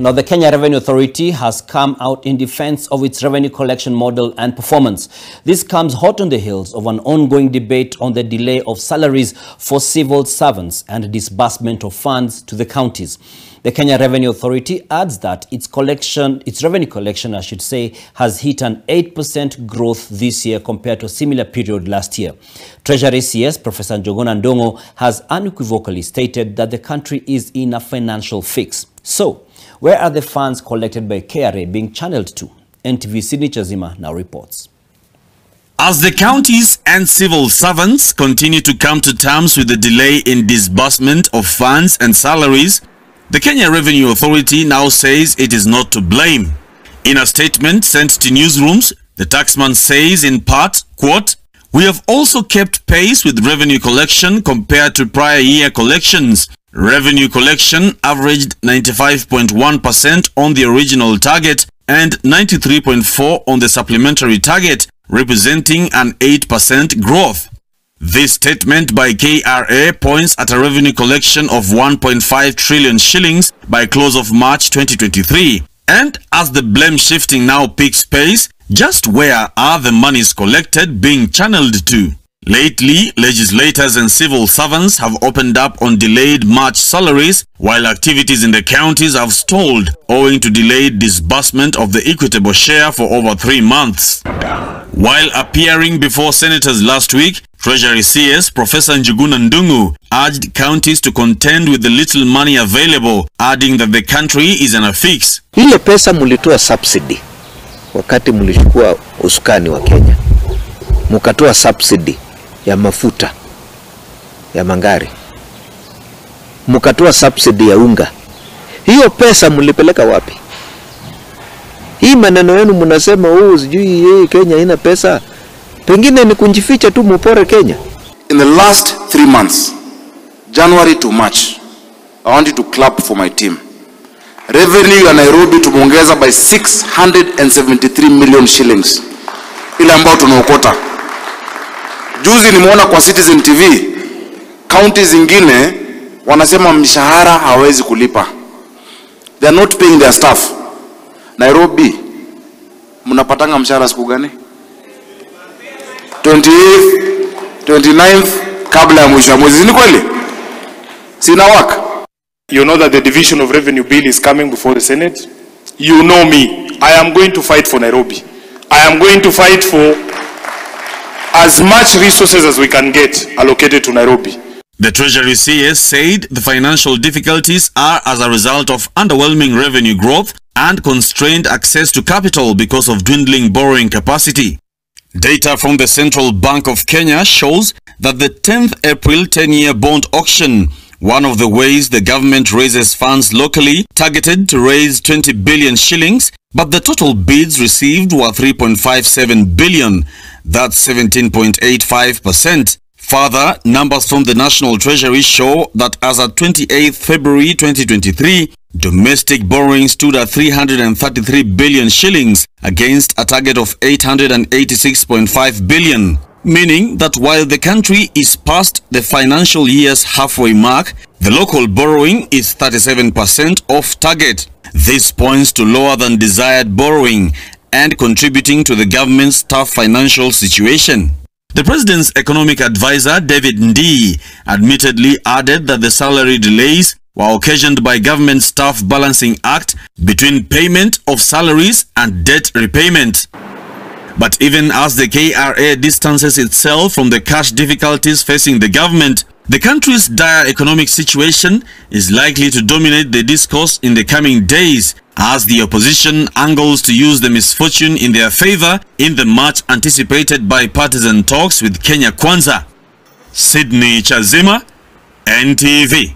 Now, the Kenya Revenue Authority has come out in defense of its revenue collection model and performance. This comes hot on the heels of an ongoing debate on the delay of salaries for civil servants and disbursement of funds to the counties. The Kenya Revenue Authority adds that its revenue collection, has hit an 8% growth this year compared to a similar period last year. Treasury CS Professor Njuguna Ndung'u has unequivocally stated that the country is in a financial fix. So, where are the funds collected by KRA being channeled to? NTV Sydney Chazima now reports. As the counties and civil servants continue to come to terms with the delay in disbursement of funds and salaries, the Kenya Revenue Authority now says it is not to blame. In a statement sent to newsrooms, the taxman says in part, quote, "We have also kept pace with revenue collection compared to prior year collections. Revenue collection averaged 95.1% on the original target and 93.4% on the supplementary target, representing an 8% growth." This statement by KRA points at a revenue collection of 1.5 trillion shillings by close of March 2023. And as the blame shifting now picks pace, just where are the monies collected being channeled to? Lately, legislators and civil servants have opened up on delayed March salaries, while activities in the counties have stalled owing to delayed disbursement of the equitable share for over 3 months. While appearing before senators last week, Treasury CS Professor Njuguna Ndung'u urged counties to contend with the little money available, adding that the country is in a fix. Ile pesa mulitoa subsidy wakati mulishukua usukani wa Kenya. Mukatoa subsidy ya mafuta ya mangari. Mukatoa subsidy ya unga. Hiyo pesa mulipeleka wapi? Hii maneno yenu mnasema sijui Kenya ina pesa. Pengine ni kunjificha tu mupore Kenya. In the last 3 months, January to March, I want you to clap for my team. Revenue ya Nairobi tumeongeza by 673 million shillings. Ile ambayo tunaokota. Juzi nimeona kwa Citizen TV, counties zingine wanasema mishahara hawezi kulipa. They are not paying their staff. Nairobi, mnapatanga mshahara siku gani? 28th, 29th, kabla ya mwisho wa mwezi. Ni kweli? Sina work. You know that the division of revenue bill is coming before the Senate. You know me. I am going to fight for Nairobi. I am going to fight for as much resources as we can get allocated to Nairobi. The Treasury CS said the financial difficulties are as a result of underwhelming revenue growth and constrained access to capital because of dwindling borrowing capacity. Data from the Central Bank of Kenya shows that the 10th April 10-year bond auction, one of the ways the government raises funds locally, targeted to raise 20 billion shillings, but the total bids received were 3.57 billion. That's 17.85%. Further, numbers from the National Treasury show that as at 28th February 2023, domestic borrowing stood at 333 billion shillings against a target of 886.5 billion. Meaning that while the country is past the financial year's halfway mark, the local borrowing is 37% off target. This points to lower than desired borrowing and contributing to the government's tough financial situation. The President's economic advisor, David Ndii, admittedly added that the salary delays were occasioned by government staff balancing act between payment of salaries and debt repayment. But even as the KRA distances itself from the cash difficulties facing the government, the country's dire economic situation is likely to dominate the discourse in the coming days as the opposition angles to use the misfortune in their favor in the much anticipated bipartisan talks with Kenya Kwanza. Sydney Chazima, NTV.